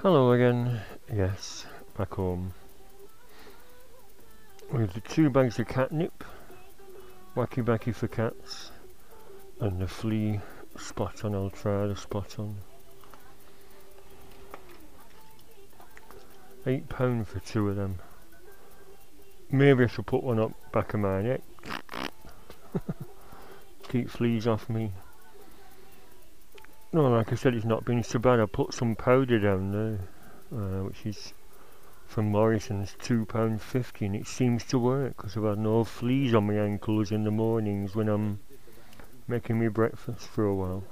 Hello again, yes, back home with the 2 bags of catnip, wacky backy for cats, and the flea spot on. I'll try the spot on. £8 for 2 of them. Maybe I should put one up back of my neck. Keep fleas off me. No, like I said, it's not been so bad. I put some powder down there, which is from Morrison's, £2.50, and it seems to work because I've had no fleas on my ankles in the mornings when I'm making me breakfast for a while.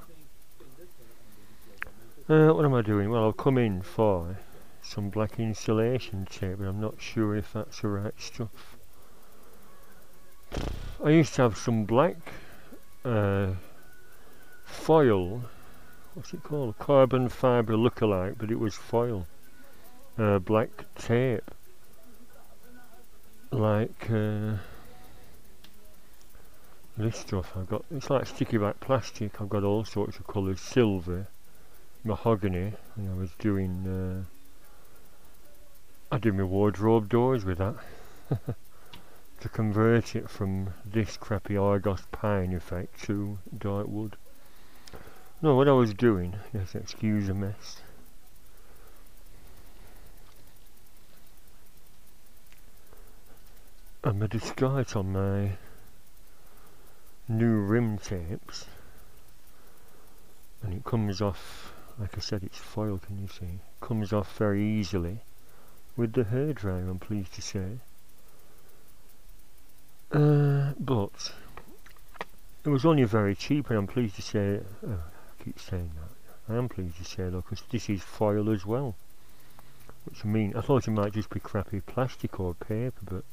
What am I doing? Well, I'll come in for some black insulation tape, but I'm not sure if that's the right stuff. I used to have some black foil, what's it called? Carbon fibre lookalike, but it was foil. Black tape, like this stuff I've got. It's like sticky back plastic. I've got all sorts of colours: silver, mahogany, and I was doing I did my wardrobe doors with that to convert it from this crappy Argos pine effect to dark wood. No, what I was doing, yes, excuse the mess. I made a start on my new rim tapes, and it comes off, like I said, it's foil, can you see? Comes off very easily with the hairdryer, I'm pleased to say. But it was only very cheap, and I'm pleased to say, I keep saying that, I am pleased to say though, because this is foil as well. Which I mean, I thought it might just be crappy plastic or paper, but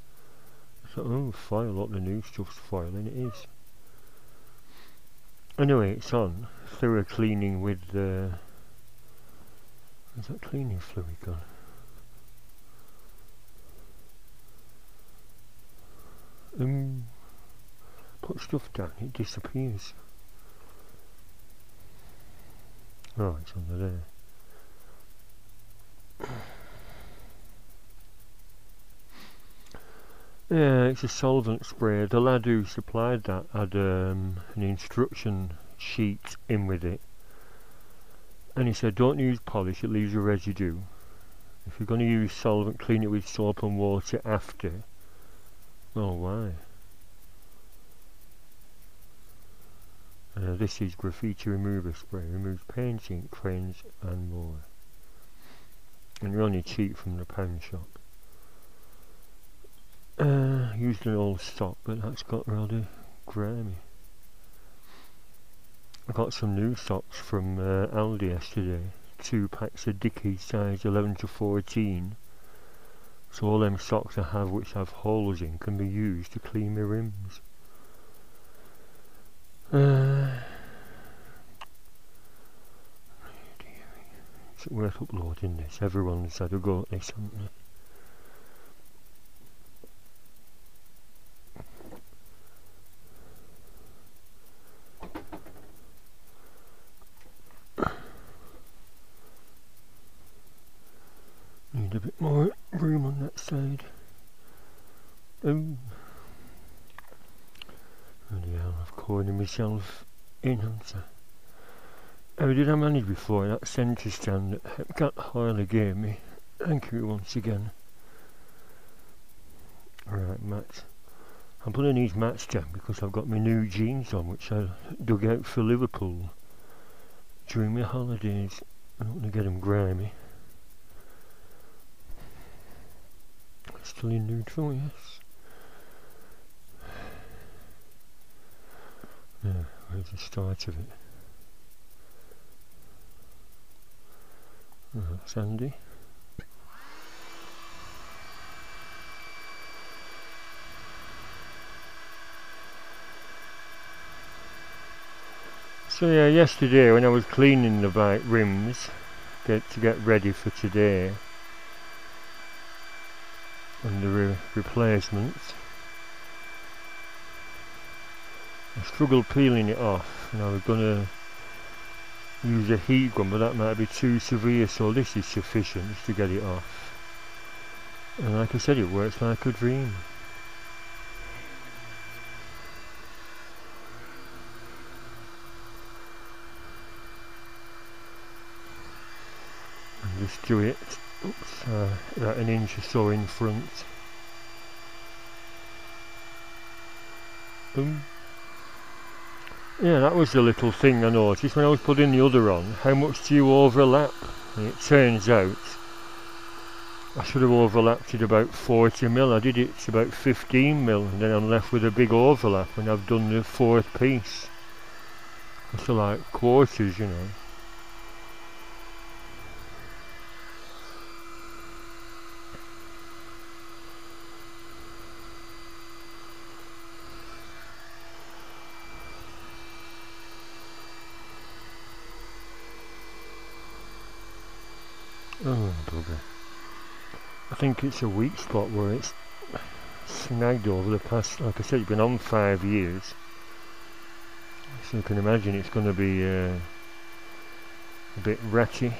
I thought, oh, foil, up the new stuff's foil, and it is. Anyway, it's on. Thorough cleaning with the... Is that cleaning fluid gone? Put stuff down, it disappears. Oh, it's under there. Yeah, it's a solvent spray. The lad who supplied that had an instruction sheet in with it, and he said don't use polish, it leaves a residue. If you're going to use solvent, clean it with soap and water after. Oh, why? This is graffiti remover spray, removes paint, ink, crayons and more, and you're only cheap from the pound shop. Used an old stock, but that's got rather grimy. I got some new socks from Aldi yesterday, 2 packs of Dickies size 11 to 14. So all them socks I have which have holes in can be used to clean my rims. Is it worth uploading this? Everyone's had a go at this, haven't they? Need a bit more room on that side. Oh. Bloody hell, I've cornered myself in, haven't I? How did I manage before that centre stand that Hepcat Harley gave me? Thank you once again. Alright, mats. I'm putting these mats down because I've got my new jeans on, which I dug out for Liverpool during my holidays. I don't want to get them grimy. Still in neutral, yes. Yeah, where's the start of it? Oh, that's handy. So yeah, yesterday when I was cleaning the bike rims to get ready for today and the replacements, I struggled peeling it off, and I was gonna use a heat gun, but that might be too severe, so this is sufficient to get it off. And like I said, it works like a dream. And just do it, about an inch or so in front. Boom. Yeah, that was the little thing I noticed when I was putting the other on. How much do you overlap? And it turns out I should have overlapped it about 40mm. I did it to about 15mm, and then I'm left with a big overlap when I've done the fourth piece. It's like quarters, you know. Oh bugger. I think it's a weak spot where it's snagged over the past, like I said, it's been on 5 years. So you can imagine it's going to be a bit ratty.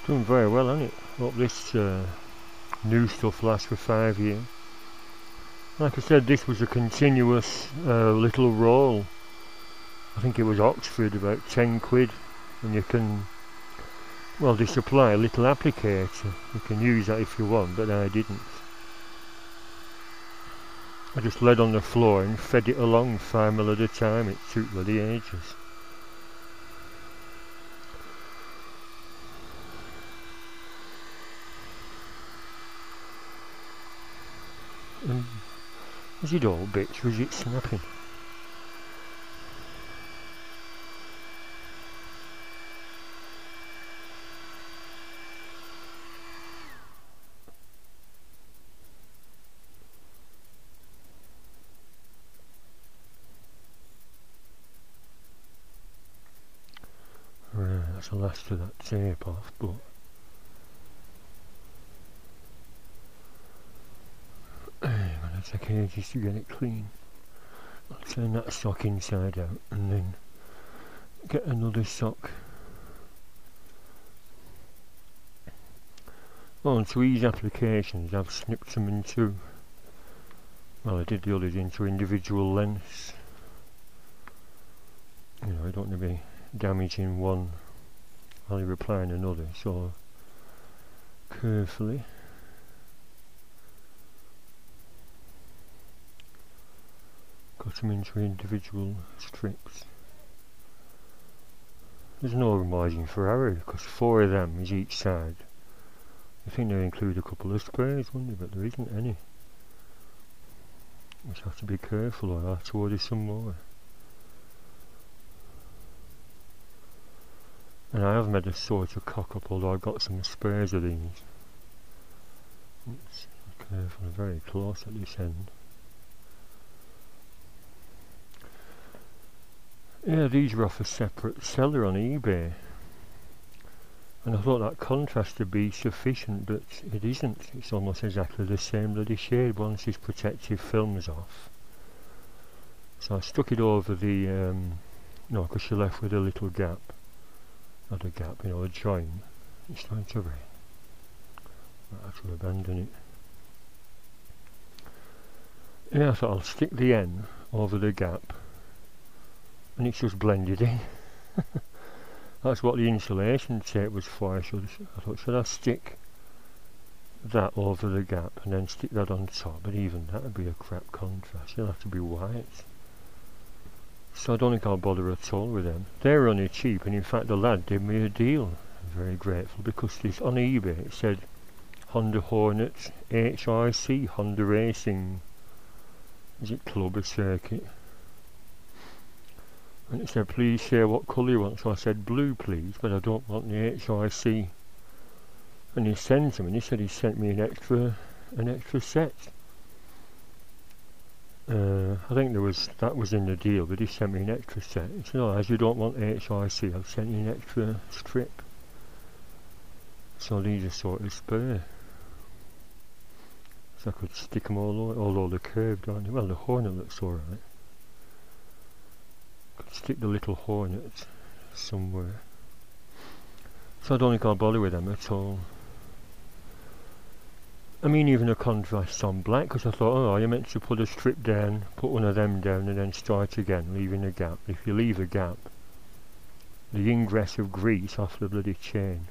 Doing very well, hasn't it? Hope this new stuff lasts for 5 years. Like I said, this was a continuous little roll. I think it was Oxford, about 10 quid, and you can, well, they supply a little applicator. You can use that if you want, but I didn't. I just laid on the floor and fed it along 5mm at a time. It took bloody ages. Was it all bits? Was it snapping? Right, that's the last of that tape off, but I'm gonna take ages to get it clean. I'll turn that sock inside out and then get another sock. On to ease applications, I've snipped them into, well, I did the others into individual lengths. You know, I don't want to be damaging one while you're applying another, so carefully. Cut them into individual strips. There's no margin for error because 4 of them is each side. I think they include a couple of squares, wouldn't they? But there isn't any. You just have to be careful or I'll have to order some more. And I have made a sort of cock up, although I've got some spares of these. Let's be careful, I'm very close at this end. Yeah, these were off a separate seller on eBay, and I thought that contrast would be sufficient, but it isn't. It's almost exactly the same bloody shade once this protective film's off. So I stuck it over the, no, because you're left with a little gap. Not a gap, you know, a join. It's starting to rain. Might have to abandon it. Yeah, I thought I'll stick the N over the gap, and it's just blended in. That's what the insulation tape was for. I thought, should I stick that over the gap and then stick that on top? But even that would be a crap contrast. It'll have to be white. So I don't think I'll bother at all with them. They're only cheap, and in fact the lad gave me a deal. I'm very grateful, because this on eBay it said Honda Hornet HRC, Honda Racing, is it club or circuit? And it said, please share what colour you want. So I said blue please, but I don't want the HRC. And he sent them, and he said he sent me an extra set. I think that was in the deal, but he sent me an extra set. He said, "No, as you don't want HIC, I've sent you an extra strip." So these are sort of spare. So I could stick them all over, although they're curved, aren't they? Well, the hornet looks alright. Could stick the little hornet somewhere. So I don't think I'll bother with them at all. I mean, even a contrast on black, because I thought, oh, you're meant to put a strip down, put one of them down, and then start again, leaving a gap. If you leave a gap, the ingress of grease off the bloody chain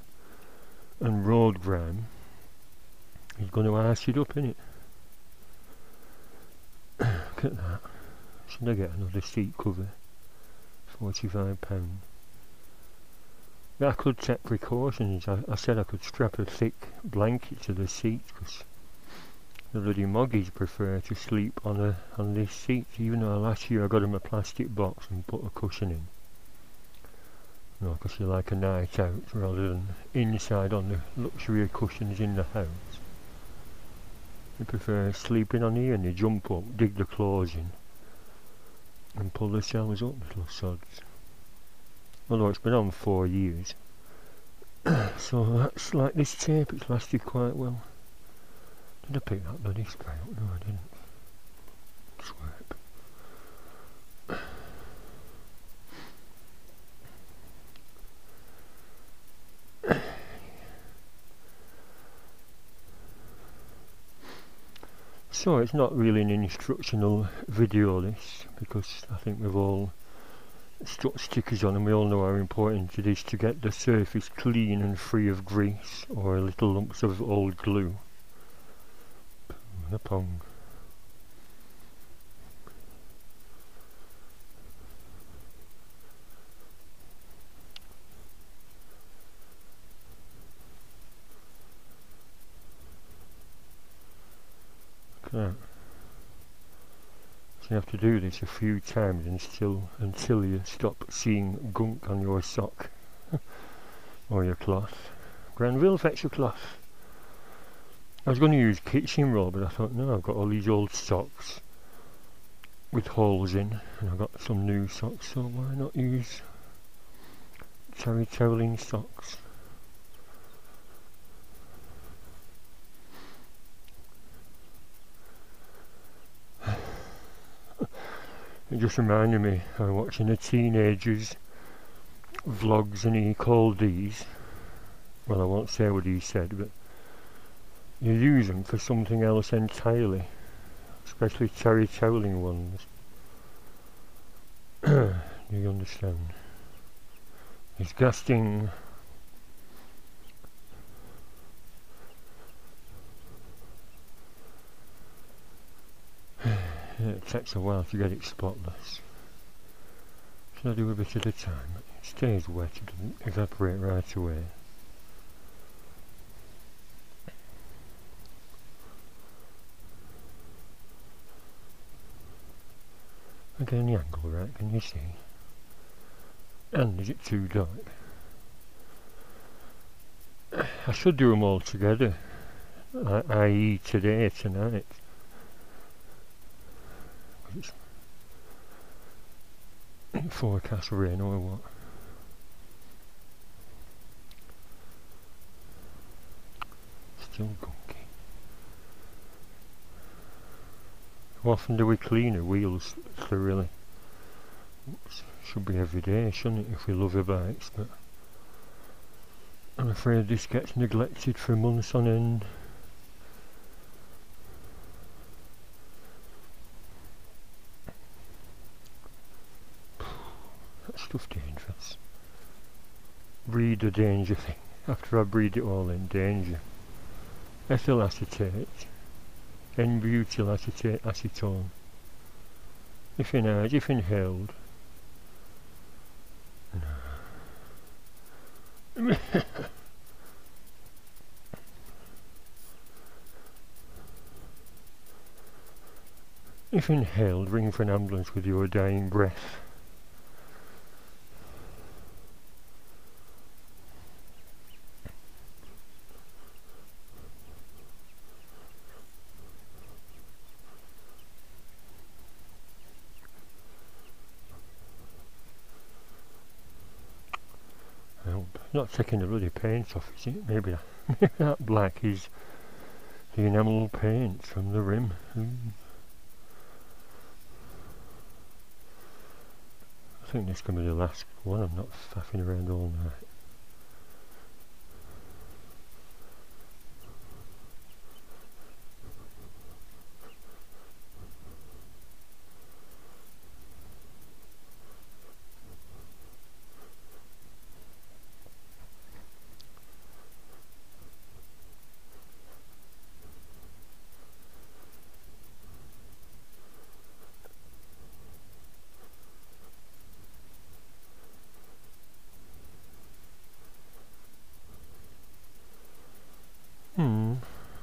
and road grime is going to arse it up, innit? Look at that. Should I get another seat cover? £45. Yeah, I could take precautions. I said I could strap a thick blanket to the seat, because the bloody moggies prefer to sleep on this seat, even though last year I got them a plastic box and put a cushion in. No, because you like a night out rather than inside on the luxury cushions in the house. They prefer sleeping on here, and they jump up, dig the claws in and pull themselves up, little sods. Although it's been on 4 years. So that's like this tape, it's lasted quite well. Did I pick that bloody spray up? No, I didn't. Swerp. So it's not really an instructional video, this, because I think we've all stuck stickers on, and we all know how important it is to get the surface clean and free of grease or little lumps of old glue. The pong. Look at that. So you have to do this a few times until you stop seeing gunk on your sock or your cloth. Granville, fetch your cloth. I was going to use kitchen roll, but I thought, no, I've got all these old socks with holes in, and I've got some new socks, so why not use terry toweling socks? It just reminded me, I was watching a teenager's vlogs, and he called these, well, I won't say what he said, but you use them for something else entirely, especially terry toweling ones. Do you understand? Disgusting. It takes a while to get it spotless. Should I do a bit at a time? It stays wet, it doesn't evaporate right away. I'm getting the angle right, can you see? And is it too dark? I should do them all together, i.e. today, tonight. It's forecast rain or what? Still gunky. How often do we clean our wheels thoroughly? Should be every day, shouldn't it, if we love our bikes, but I'm afraid this gets neglected for months on end. That stuff dangerous. Breed a danger thing. After I breed it all in, danger. Ethyl acetate, N-butyl acetate, acetone. If inhaled. No. If inhaled, ring for an ambulance with your dying breath. Not taking the bloody paint off, is it? Maybe that black is the enamel paint from the rim. I think this can be the last one. I'm not faffing around all night.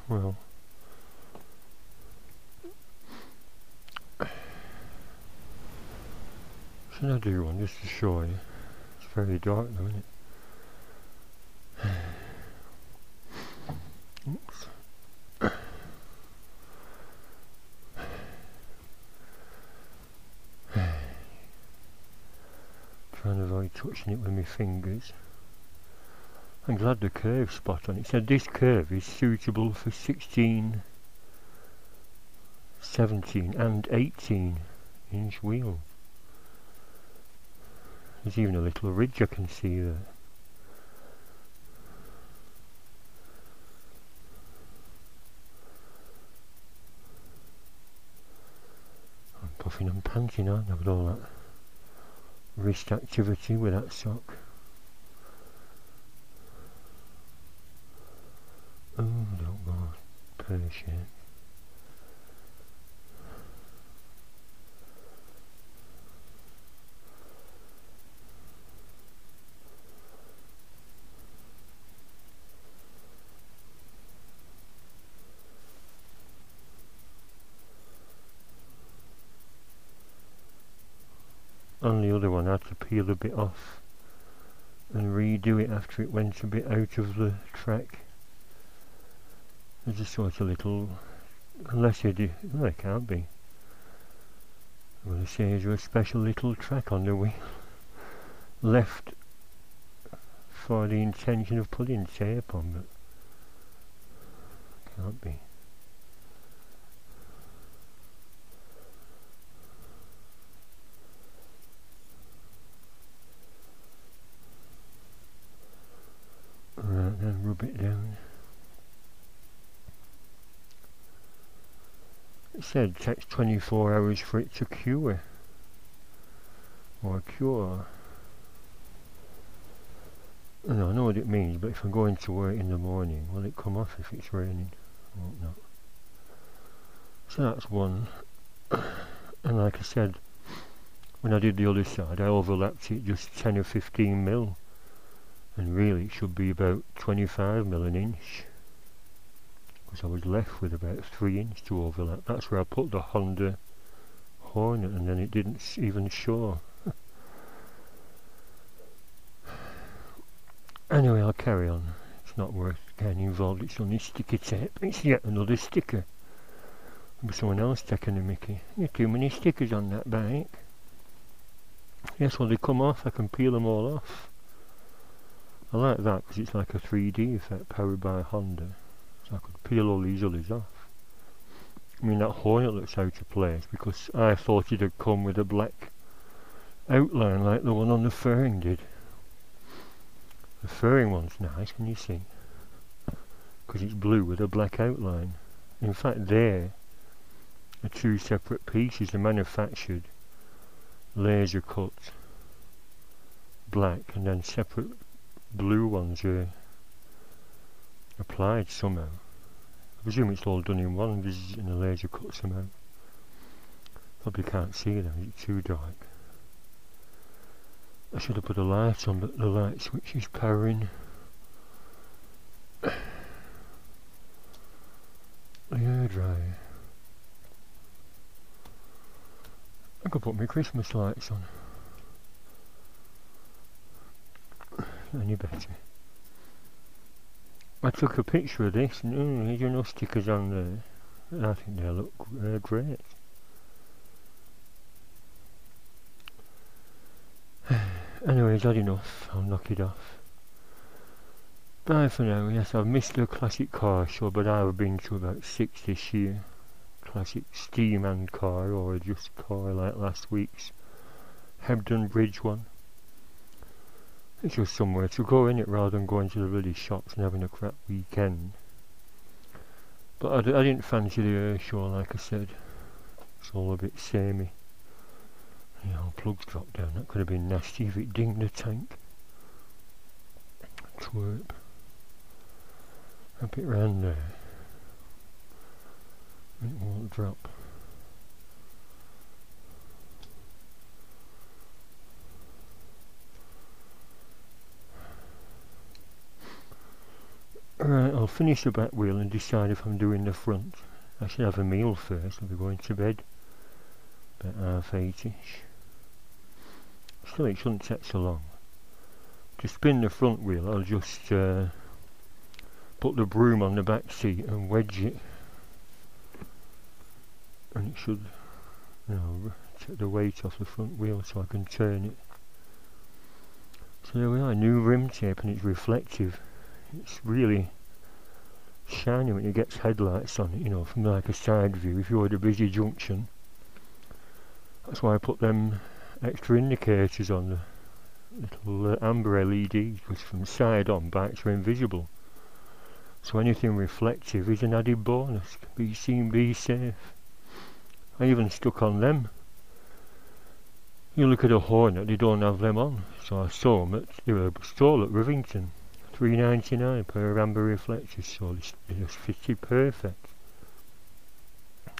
Well, should I do one just to show you? It's very dark though, isn't it? Oops. Trying to avoid touching it with my fingers. I'm glad the curve's spot on. It said this curve is suitable for 16, 17 and 18 inch wheels. There's even a little ridge I can see there. I'm puffing and panting, aren't I, with all that wrist activity with that sock. Oh, don't go pear-shaped. On the other one I had to peel a bit off and redo it after it went a bit out of the track. There's a sort of little, unless you do, well it can't be. I'm going to say there's a special little track on the wheel left for the intention of putting tape on, but can't be. Right, then rub it down. It said it takes 24 hours for it to cure. Or cure. I know what it means, but if I'm going to work in the morning, will it come off if it's raining? I hope not. So that's one. And like I said, when I did the other side, I overlapped it just 10 or 15 mil. And really it should be about 25 mil an inch. Because I was left with about 3 inch to overlap. That's where I put the Honda Hornet, and then it didn't even show. Anyway, I'll carry on. It's not worth getting involved. It's only sticky tape. It's yet another sticker. There'll be someone else taking a mickey. There are too many stickers on that bike. Yes, when they come off, I can peel them all off. I like that because it's like a 3D effect powered by Honda. So I could peel all these others off. I mean, that Hornet looks out of place because I thought it had come with a black outline like the one on the fairing did. The fairing one's nice, can you see? Because it's blue with a black outline. In fact, there are two separate pieces. The manufactured laser cut black, and then separate blue ones are applied somehow. I presume it's all done in one. This is in a laser cut somehow. Probably can't see that, it's too dark. I should have put a light on, but the light switch is powering the hairdryer. I could put my Christmas lights on. Any better. I took a picture of this and there's no stickers on there. And I think they look great. Anyways, had enough. I'll knock it off. Bye for now. Yes, I've missed the classic car show, but I've been to about 6 this year. Classic steam and car, or just car like last week's Hebden Bridge one. It's just somewhere to go in it rather than going to the bloody shops and having a crap weekend. But I didn't fancy the air show, like I said. It's all a bit samey. The old plugs dropped down. That could have been nasty if it dinged the tank. Twerp. Up it round there. It won't drop. Right, I'll finish the back wheel and decide if I'm doing the front. I should have a meal first. I'll be going to bed about 8:30ish. Still, it shouldn't take so long. To spin the front wheel, I'll just put the broom on the back seat and wedge it, and it should, take the weight off the front wheel so I can turn it. So there we are, new rim tape, and it's reflective. It's really shiny when it gets headlights on it, from like a side view if you're at a busy junction. That's why I put them extra indicators on the little amber LEDs, because from side on bikes are invisible. So anything reflective is an added bonus. Be seen, be safe. I even stuck on them. You look at a Hornet, they don't have them on. So I saw them at the stall at Rivington. £3.99 per amber reflectors, so they just fitted perfect.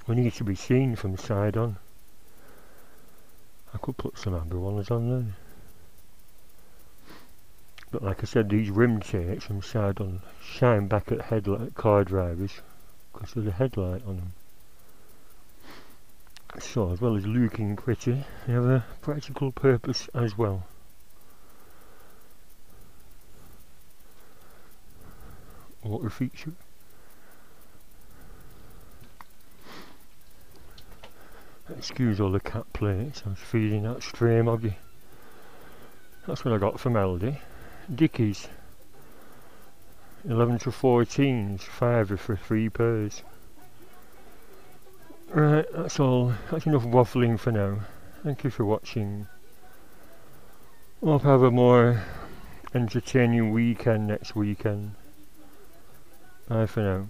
We need to be seen from side on. I could put some amber ones on there. But like I said, these rim tapes from side on shine back at car drivers because there's a headlight on them. So as well as looking pretty, they have a practical purpose as well. Water feature. Excuse all the cat plates, I was feeding that stray moggy. That's what I got from Aldi. Dickies. 11 to 14s, 5 for 3 pairs. Right, that's all. That's enough waffling for now. Thank you for watching. Hope I have a more entertaining weekend next weekend. Bye for now.